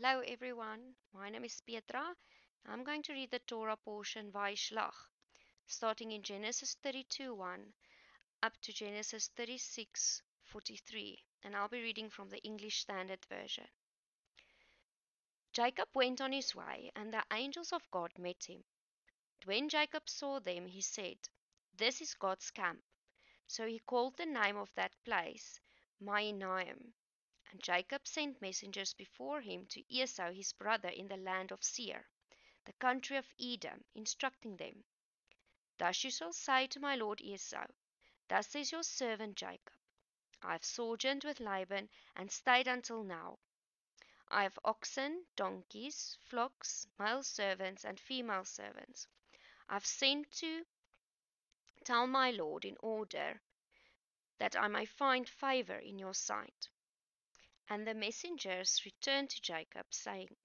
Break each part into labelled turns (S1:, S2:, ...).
S1: Hello everyone, my name is Petra. I'm going to read the Torah portion Vayishlach, starting in Genesis 32:1 up to Genesis 36:43, and I'll be reading from the English Standard Version. Jacob went on his way, and the angels of God met him. When Jacob saw them, he said, "This is God's camp." So he called the name of that place Mahanaim. And Jacob sent messengers before him to Esau his brother in the land of Seir, the country of Edom, instructing them, "Thus you shall say to my lord Esau, Thus says your servant Jacob, I have sojourned with Laban and stayed until now. I have oxen, donkeys, flocks, male servants and female servants. I have sent to tell my lord in order that I may find favor in your sight." And the messengers returned to Jacob, saying,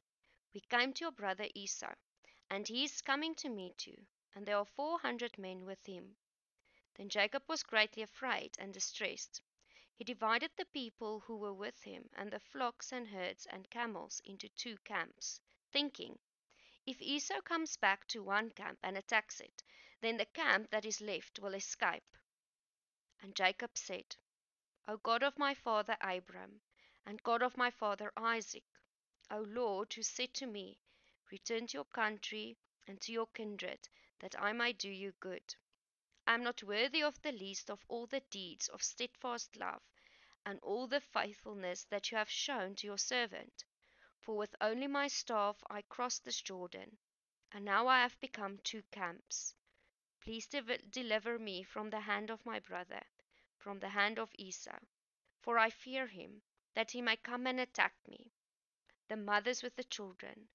S1: "We came to your brother Esau, and he is coming to meet you, and there are 400 men with him." Then Jacob was greatly afraid and distressed. He divided the people who were with him, and the flocks and herds and camels, into two camps, thinking, "If Esau comes back to one camp and attacks it, then the camp that is left will escape." And Jacob said, "O God of my father Abram, and God of my father Isaac, O Lord, who said to me, Return to your country and to your kindred, that I may do you good. I am not worthy of the least of all the deeds of steadfast love and all the faithfulness that you have shown to your servant. For with only my staff I crossed this Jordan, and now I have become two camps. Please deliver me from the hand of my brother, from the hand of Esau, for I fear him, that he may come and attack me, the mothers with the children.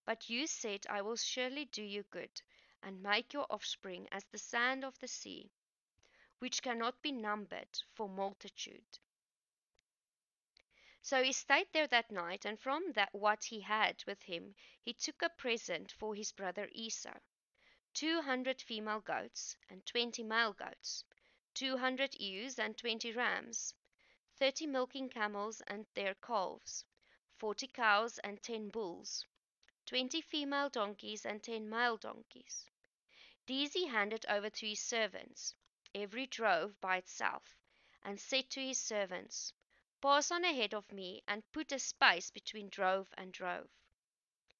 S1: But you said, I will surely do you good, and make your offspring as the sand of the sea, which cannot be numbered for multitude." So he stayed there that night, and from that what he had with him he took a present for his brother Esau, 200 female goats, and 20 male goats, 200 ewes, and 20 rams, 30 milking camels and their calves, 40 cows and 10 bulls, 20 female donkeys and 10 male donkeys. These he handed over to his servants, every drove by itself, and said to his servants, "Pass on ahead of me, and put a space between drove and drove."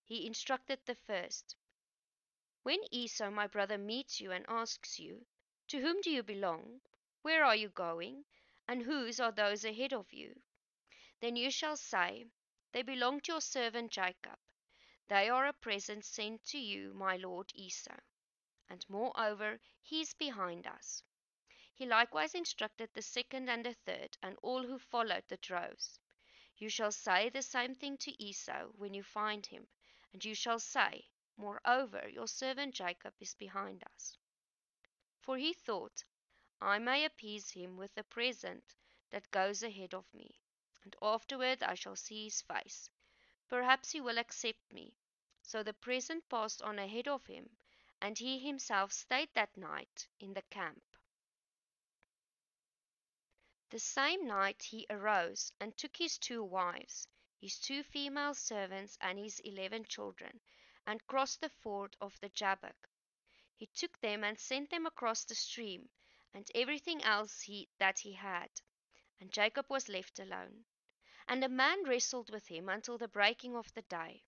S1: He instructed the first, "When Esau my brother meets you and asks you, 'To whom do you belong? Where are you going? And whose are those ahead of you?' then you shall say, 'They belong to your servant Jacob. They are a present sent to you, my lord Esau. And moreover, he is behind us.'" He likewise instructed the second and the third, and all who followed the droves. "You shall say the same thing to Esau when you find him, and you shall say, Moreover, your servant Jacob is behind us." For he thought, "I may appease him with the present that goes ahead of me, and afterward I shall see his face. Perhaps he will accept me." So the present passed on ahead of him, and he himself stayed that night in the camp. The same night he arose, and took his 2 wives, his 2 female servants, and his 11 children, and crossed the ford of the Jabbok. He took them and sent them across the stream, and everything else that he had. And Jacob was left alone. And a man wrestled with him until the breaking of the day.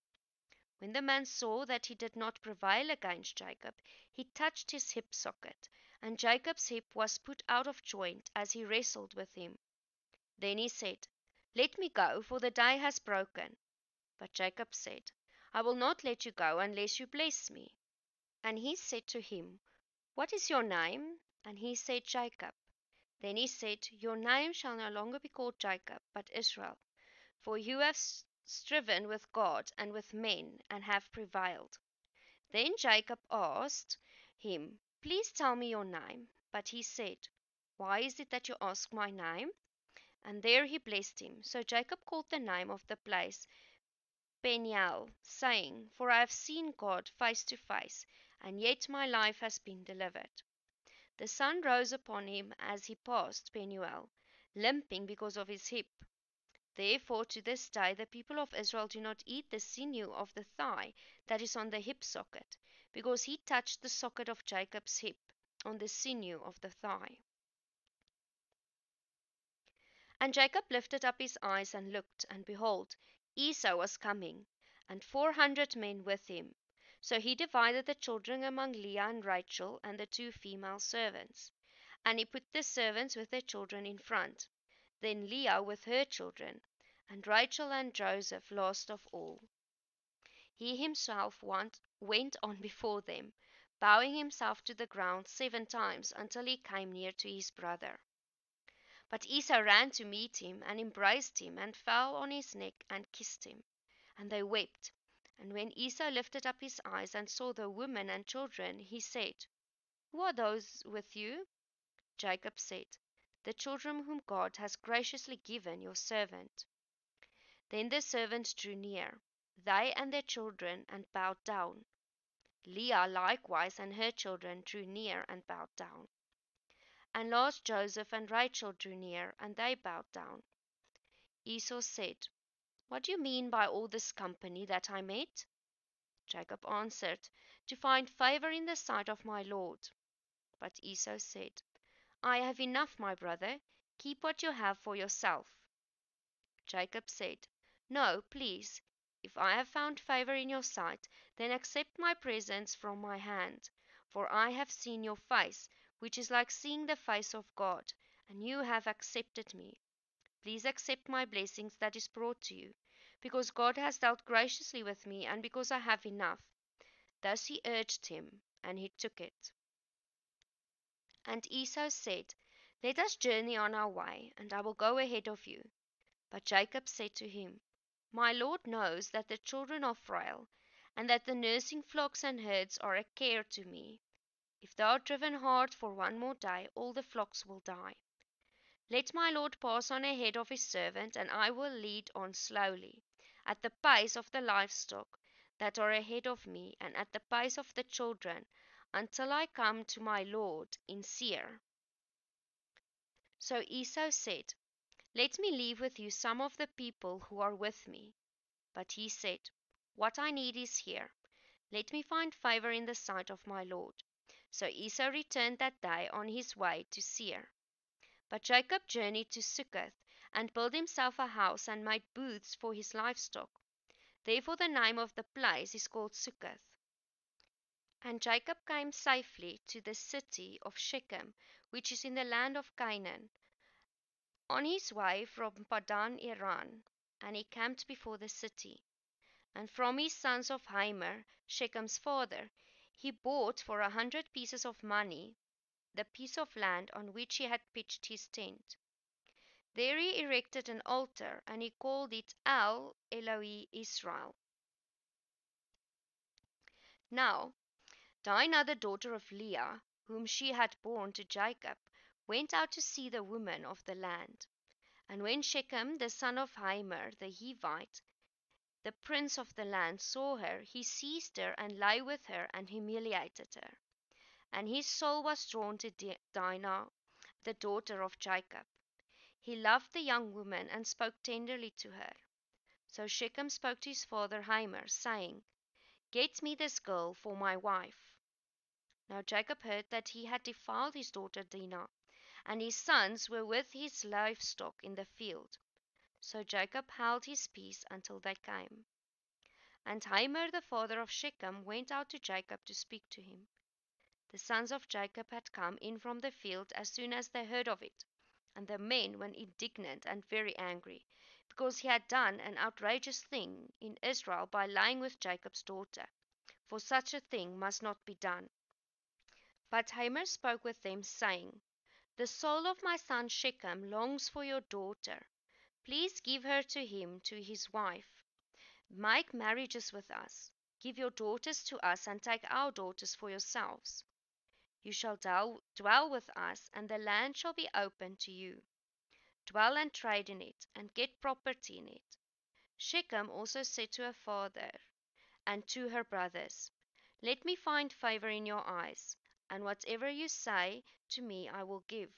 S1: When the man saw that he did not prevail against Jacob, he touched his hip socket, and Jacob's hip was put out of joint as he wrestled with him. Then he said, "Let me go, for the day has broken." But Jacob said, "I will not let you go unless you bless me." And he said to him, "What is your name?" And he said, "Jacob." Then he said, "Your name shall no longer be called Jacob, but Israel, for you have striven with God and with men, and have prevailed." Then Jacob asked him, "Please tell me your name." But he said, "Why is it that you ask my name?" And there he blessed him. So Jacob called the name of the place Peniel, saying, "For I have seen God face to face, and yet my life has been delivered." The sun rose upon him as he passed Penuel, limping because of his hip. Therefore to this day the people of Israel do not eat the sinew of the thigh that is on the hip socket, because he touched the socket of Jacob's hip on the sinew of the thigh. And Jacob lifted up his eyes and looked, and behold, Esau was coming, and 400 men with him. So he divided the children among Leah and Rachel and the 2 female servants. And he put the servants with their children in front, then Leah with her children, and Rachel and Joseph last of all. He himself went on before them, bowing himself to the ground 7 times until he came near to his brother. But Esau ran to meet him and embraced him and fell on his neck and kissed him. And they wept. And when Esau lifted up his eyes and saw the women and children, he said, "Who are those with you?" Jacob said, "The children whom God has graciously given your servant." Then the servants drew near, they and their children, and bowed down. Leah likewise and her children drew near and bowed down. And last Joseph and Rachel drew near, and they bowed down. Esau said, "What do you mean by all this company that I met?" Jacob answered, "To find favor in the sight of my Lord." But Esau said, "I have enough, my brother. Keep what you have for yourself." Jacob said, "No, please. If I have found favor in your sight, then accept my presents from my hand. For I have seen your face, which is like seeing the face of God, and you have accepted me. Please accept my blessings that is brought to you, because God has dealt graciously with me, and because I have enough." Thus he urged him, and he took it. And Esau said, "Let us journey on our way, and I will go ahead of you." But Jacob said to him, "My Lord knows that the children are frail, and that the nursing flocks and herds are a care to me. If thou art driven hard for one more day, all the flocks will die. Let my Lord pass on ahead of his servant, and I will lead on slowly, at the pace of the livestock that are ahead of me, and at the pace of the children, until I come to my Lord in Seir." So Esau said, "Let me leave with you some of the people who are with me." But he said, "What I need is here. Let me find favor in the sight of my Lord." So Esau returned that day on his way to Seir. But Jacob journeyed to Succoth, and built himself a house, and made booths for his livestock. Therefore the name of the place is called Succoth. And Jacob came safely to the city of Shechem, which is in the land of Canaan, on his way from Padan Aram, and he camped before the city. And from his sons of Hamor, Shechem's father, he bought for 100 pieces of money the piece of land on which he had pitched his tent. There he erected an altar, and he called it El Elohe Israel. Now Dinah, the daughter of Leah, whom she had borne to Jacob, went out to see the woman of the land. And when Shechem, the son of Hamor the Hivite, the prince of the land, saw her, he seized her and lay with her and humiliated her. And his soul was drawn to Dinah, the daughter of Jacob. He loved the young woman and spoke tenderly to her. So Shechem spoke to his father Hamor, saying, "Get me this girl for my wife." Now Jacob heard that he had defiled his daughter Dinah, and his sons were with his livestock in the field. So Jacob held his peace until they came. And Hamor the father of Shechem went out to Jacob to speak to him. The sons of Jacob had come in from the field as soon as they heard of it, and the men were indignant and very angry, because he had done an outrageous thing in Israel by lying with Jacob's daughter, for such a thing must not be done. But Hamor spoke with them, saying, "The soul of my son Shechem longs for your daughter. Please give her to him to his wife. Make marriages with us. Give your daughters to us, and take our daughters for yourselves. You shall dwell with us, and the land shall be open to you. Dwell and trade in it, and get property in it." Shechem also said to her father and to her brothers, "Let me find favor in your eyes, and whatever you say to me I will give.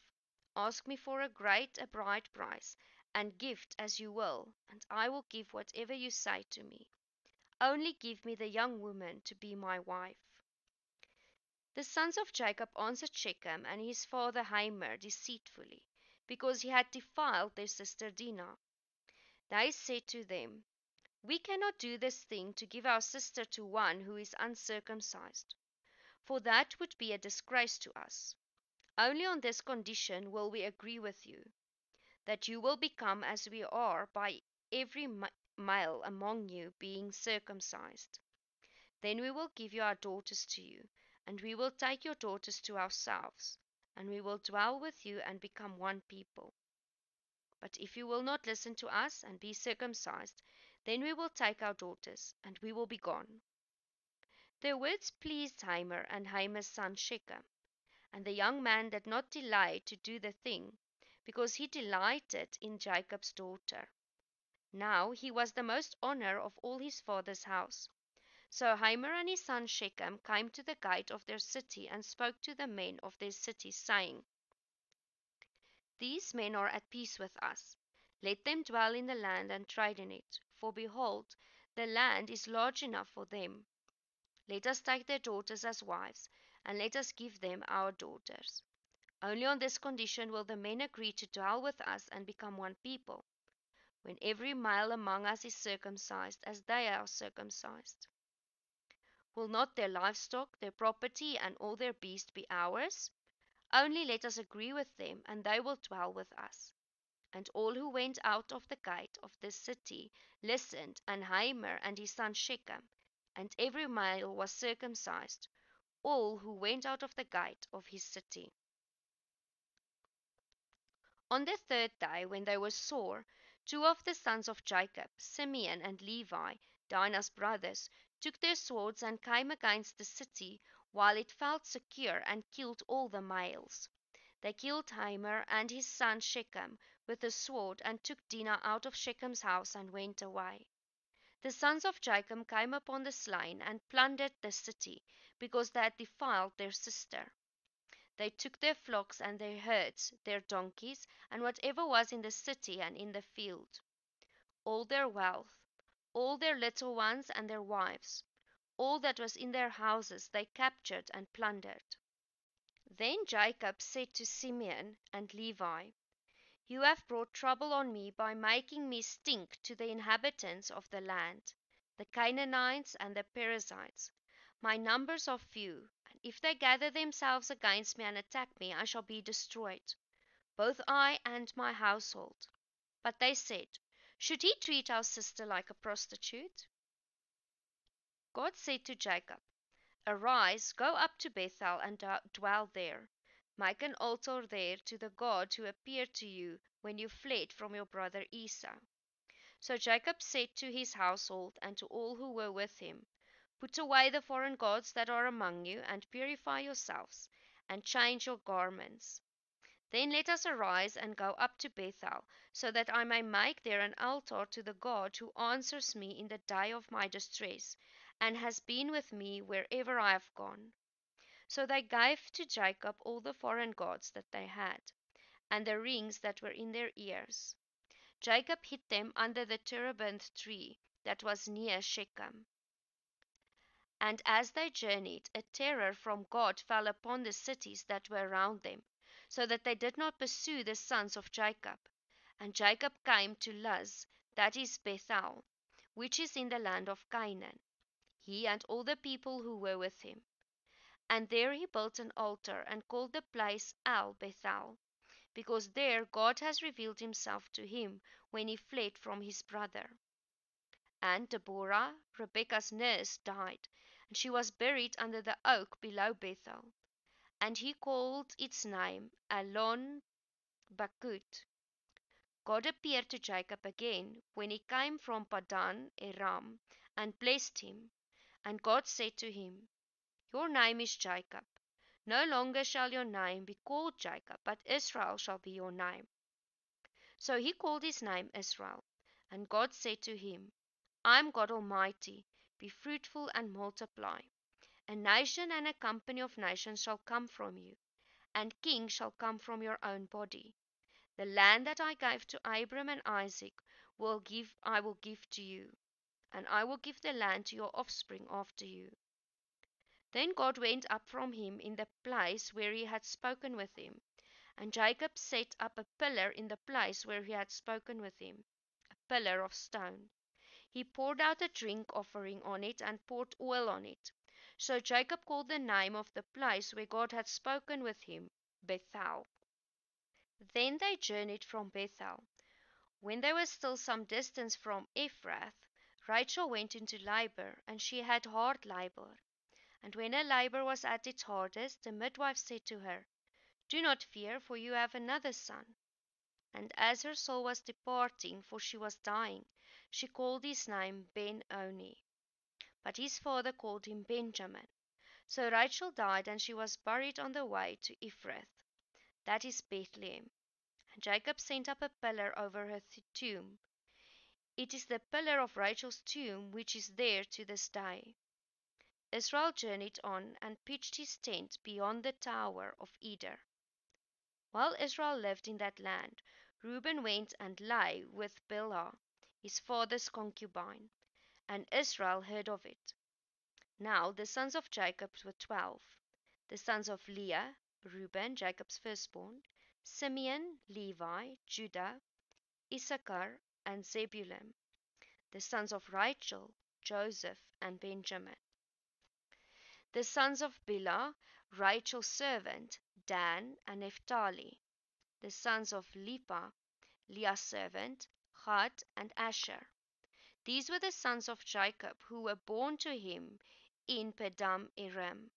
S1: Ask me for a bride price, and gift as you will, and I will give whatever you say to me. Only give me the young woman to be my wife." The sons of Jacob answered Shechem and his father Hamor deceitfully, because he had defiled their sister Dinah. They said to them, "We cannot do this thing to give our sister to one who is uncircumcised, for that would be a disgrace to us. Only on this condition will we agree with you, that you will become as we are by every male among you being circumcised. Then we will give our daughters to you, and we will take your daughters to ourselves, and we will dwell with you and become one people. But if you will not listen to us and be circumcised, then we will take our daughters, and we will be gone." Their words pleased Hamor and Hamor's son Shechem, and the young man did not delay to do the thing, because he delighted in Jacob's daughter. Now he was the most honored of all his father's house. So Hamor and his son Shechem came to the gate of their city and spoke to the men of their city, saying, "These men are at peace with us. Let them dwell in the land and trade in it, for behold, the land is large enough for them. Let us take their daughters as wives, and let us give them our daughters. Only on this condition will the men agree to dwell with us and become one people, when every male among us is circumcised as they are circumcised. Will not their livestock, their property, and all their beasts be ours? Only let us agree with them, and they will dwell with us." And all who went out of the gate of this city listened, and Hamor and his son Shechem, and every male was circumcised, all who went out of the gate of his city. On the third day, when they were sore, two of the sons of Jacob, Simeon and Levi, Dinah's brothers, took their swords and came against the city while it felt secure, and killed all the males. They killed Hamor and his son Shechem with the sword, and took Dinah out of Shechem's house and went away. The sons of Jacob came upon the slain and plundered the city, because they had defiled their sister. They took their flocks and their herds, their donkeys, and whatever was in the city and in the field, all their wealth, all their little ones and their wives, all that was in their houses they captured and plundered. Then Jacob said to Simeon and Levi, "You have brought trouble on me by making me stink to the inhabitants of the land, the Canaanites and the Perizzites. My numbers are few, and if they gather themselves against me and attack me, I shall be destroyed, both I and my household." But they said, "Should he treat our sister like a prostitute?" God said to Jacob, "Arise, go up to Bethel and dwell there. Make an altar there to the God who appeared to you when you fled from your brother Esau." So Jacob said to his household and to all who were with him, "Put away the foreign gods that are among you, and purify yourselves, and change your garments. Then let us arise and go up to Bethel, so that I may make there an altar to the God who answers me in the day of my distress, and has been with me wherever I have gone." So they gave to Jacob all the foreign gods that they had, and the rings that were in their ears. Jacob hid them under the terebinth tree that was near Shechem. And as they journeyed, a terror from God fell upon the cities that were around them, so that they did not pursue the sons of Jacob. And Jacob came to Luz, that is Bethel, which is in the land of Canaan, he and all the people who were with him. And there he built an altar, and called the place El Bethel, because there God has revealed himself to him when he fled from his brother. And Deborah, Rebekah's nurse, died, and she was buried under the oak below Bethel. And he called its name Alon Bakut. God appeared to Jacob again when he came from Padan Aram, and blessed him. And God said to him, "Your name is Jacob. No longer shall your name be called Jacob, but Israel shall be your name." So he called his name Israel. And God said to him, "I am God Almighty. Be fruitful and multiply. A nation and a company of nations shall come from you, and kings shall come from your own body. The land that I gave to Abram and Isaac I will give to you, and I will give the land to your offspring after you." Then God went up from him in the place where he had spoken with him, and Jacob set up a pillar in the place where he had spoken with him, a pillar of stone. He poured out a drink offering on it and poured oil on it. So Jacob called the name of the place where God had spoken with him, Bethel. Then they journeyed from Bethel. When they were still some distance from Ephrath, Rachel went into labor, and she had hard labor. And when her labor was at its hardest, the midwife said to her, "Do not fear, for you have another son." And as her soul was departing, for she was dying, she called his name Ben-Oni. But his father called him Benjamin. So Rachel died, and she was buried on the way to Ephrath, that is Bethlehem. And Jacob sent up a pillar over her tomb. It is the pillar of Rachel's tomb which is there to this day. Israel journeyed on and pitched his tent beyond the tower of Eder. While Israel lived in that land, Reuben went and lay with Bilhah, his father's concubine, and Israel heard of it. Now the sons of Jacob were 12. The sons of Leah, Reuben, Jacob's firstborn, Simeon, Levi, Judah, Issachar, and Zebulun. The sons of Rachel, Joseph, and Benjamin. The sons of Bilhah, Rachel's servant, Dan and Naphtali. The sons of Leah, Leah's servant, Gad and Asher. These were the sons of Jacob who were born to him in Padam Aram.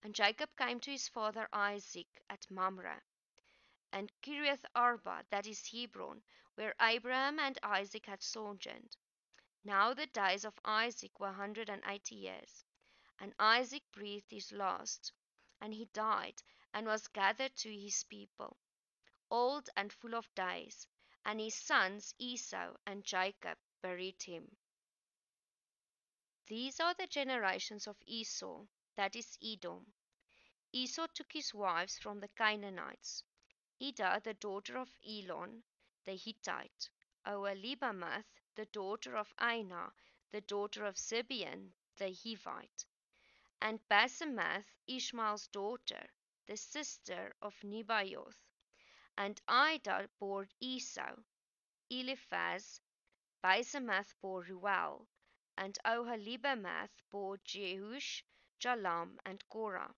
S1: And Jacob came to his father Isaac at Mamre, and Kiriath Arba, that is Hebron, where Abraham and Isaac had sojourned. Now the days of Isaac were 180 years. And Isaac breathed his last, and he died, and was gathered to his people, old and full of days, and his sons Esau and Jacob buried him. These are the generations of Esau, that is Edom. Esau took his wives from the Canaanites: Ida, the daughter of Elon, the Hittite; Oholibamath, the daughter of Aina, the daughter of Zibeon, the Hivite; and Basemath, Ishmael's daughter, the sister of Nebaioth. And Ida bore Esau, Eliphaz; Basemath bore Ruel, and Oholibamath bore Jehush, Jalam, and Korah.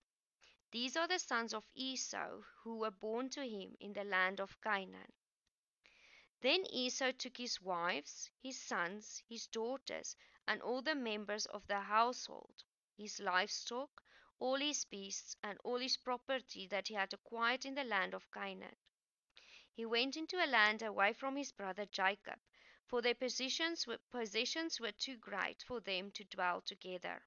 S1: These are the sons of Esau who were born to him in the land of Canaan. Then Esau took his wives, his sons, his daughters, and all the members of the household, his livestock, all his beasts, and all his property that he had acquired in the land of Canaan. He went into a land away from his brother Jacob, for their possessions were too great for them to dwell together.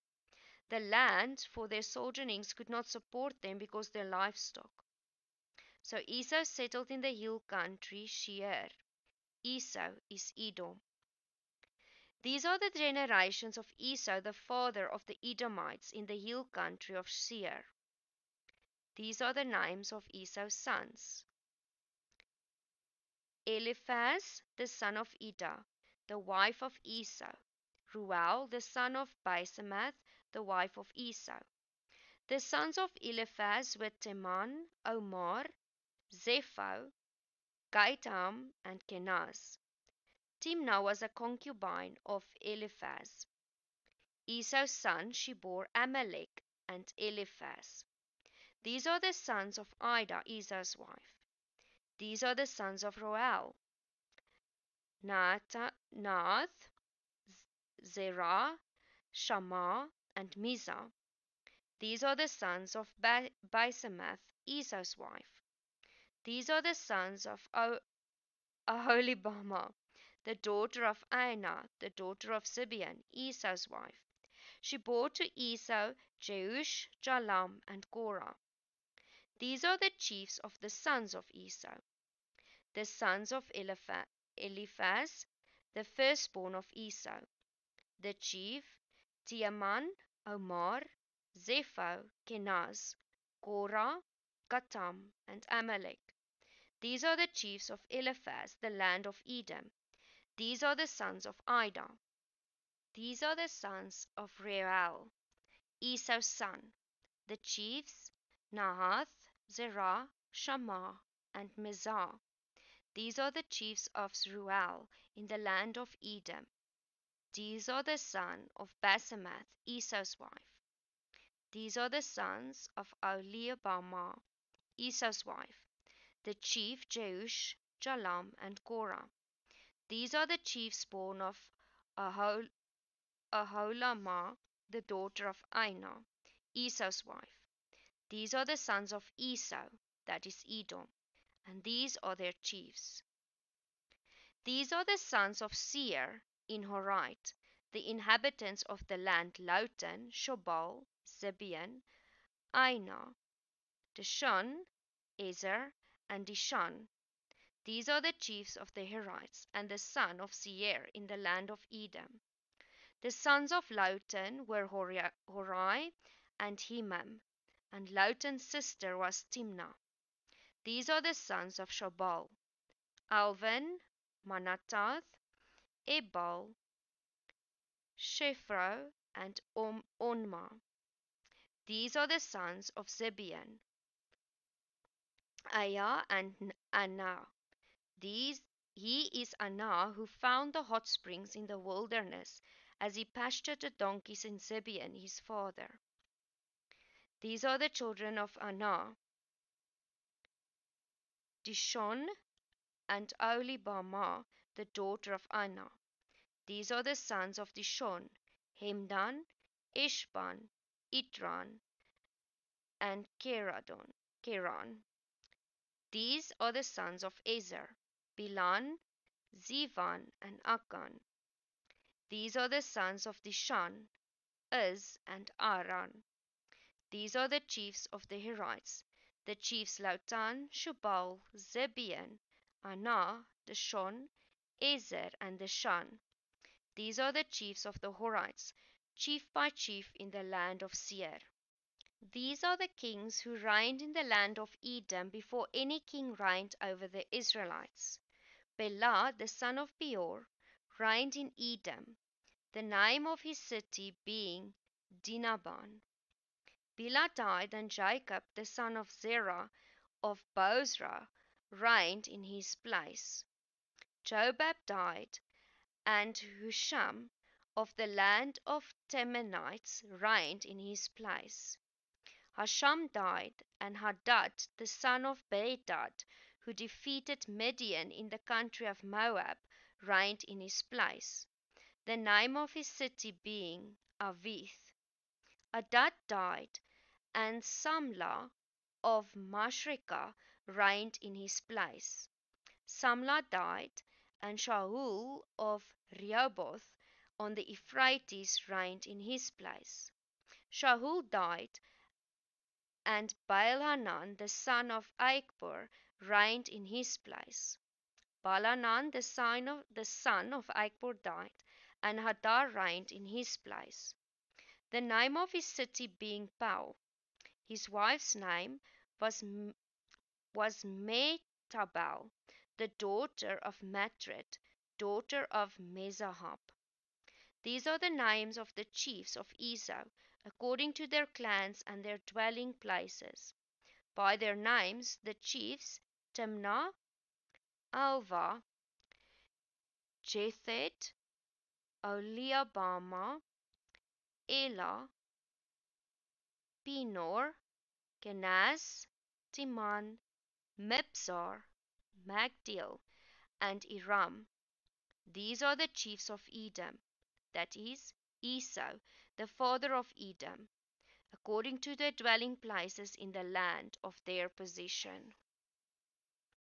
S1: The land for their sojournings could not support them because their livestock. So Esau settled in the hill country, Seir. Esau is Edom. These are the generations of Esau, the father of the Edomites, in the hill country of Seir. These are the names of Esau's sons: Eliphaz, the son of Ida, the wife of Esau; Ruel, the son of Basemath, the wife of Esau. The sons of Eliphaz were Teman, Omar, Zepho, Gaitham, and Kenaz. Timnah was a concubine of Eliphaz. Esau's son she bore Amalek and Eliphaz. These are the sons of Ida, Esau's wife. These are the sons of Roel: Naath, Zerah, Shammah, and Mizah. These are the sons of Basemath, Esau's wife. These are the sons of Aholibamah, the daughter of Aina, the daughter of Zibeon, Esau's wife. She bore to Esau Jeush, Jalam, and Korah. These are the chiefs of the sons of Esau. The sons of Eliphaz, the firstborn of Esau. The chief, Teman, Omar, Zepho, Kenaz, Korah, Gatam, and Amalek. These are the chiefs of Eliphaz, the land of Edom. These are the sons of Ida. These are the sons of Reuel, Esau's son. The chiefs, Nahath, Zerah, Shammah, and Mizah. These are the chiefs of Reuel in the land of Edom. These are the sons of Basemath, Esau's wife. These are the sons of Aholiabamah, Esau's wife. The chief Jeush, Jalam, and Korah. These are the chiefs born of Ahol- Aholamah, the daughter of Aina, Esau's wife. These are the sons of Esau, that is Edom, and these are their chiefs. These are the sons of Seir in Horite, the inhabitants of the land Lotan, Shobal, Zibeon, Aina, Dishon, Ezer, and Dishan. These are the chiefs of the Horites, and the son of Seir in the land of Edom. The sons of Lotan were Hori and Hemam, and Lotan's sister was Timnah. These are the sons of Shobal: Alvan, Manatath, Ebal, Shephro, and Onmah. These are the sons of Zibeon: Aya and Anah. He is Anah who found the hot springs in the wilderness as he pastured the donkeys in Zibeon his father. These are the children of Anah: Dishon and Aholibamah, the daughter of Anah. These are the sons of Dishon: Hemdan, Eshban, Itran, and Keran. These are the sons of Ezer: Bilan, Zivan, and Akan. These are the sons of Dishan: Uz and Aran. These are the chiefs of the Horites: the chiefs Lotan, Shubal, Zibeon, Anah, Dishon, Ezer, and Dishan. These are the chiefs of the Horites, chief by chief in the land of Seir. These are the kings who reigned in the land of Edom before any king reigned over the Israelites. Bela, the son of Beor, reigned in Edom, the name of his city being Dinhaban. Bela died, and Jacob, the son of Zerah of Bozrah, reigned in his place. Jobab died, and Husham of the land of Temanites reigned in his place. Husham died, and Hadad, the son of Bedad, who defeated Midian in the country of Moab, reigned in his place, the name of his city being Avith. Hadad died, and Samlah of Masrekah reigned in his place. Samlah died, and Shaul of Rehoboth on the Euphrates reigned in his place. Shaul died, and Baal-Hanan the son of Achbor reigned in his place. Baal-Hanan the son of Achbor died, and Hadar reigned in his place, the name of his city being Pau. His wife's name was Mehetabel, the daughter of Matred, daughter of Mezahab. These are the names of the chiefs of Esau, according to their clans and their dwelling places. By their names, the chiefs: Timnah, Alva, Jethet, Aholiabamah, Elah, Pinor, Kenaz, Timan, Mibzar, Magdiel, and Iram. These are the chiefs of Edom, that is, Esau, the father of Edom, according to their dwelling places in the land of their possession.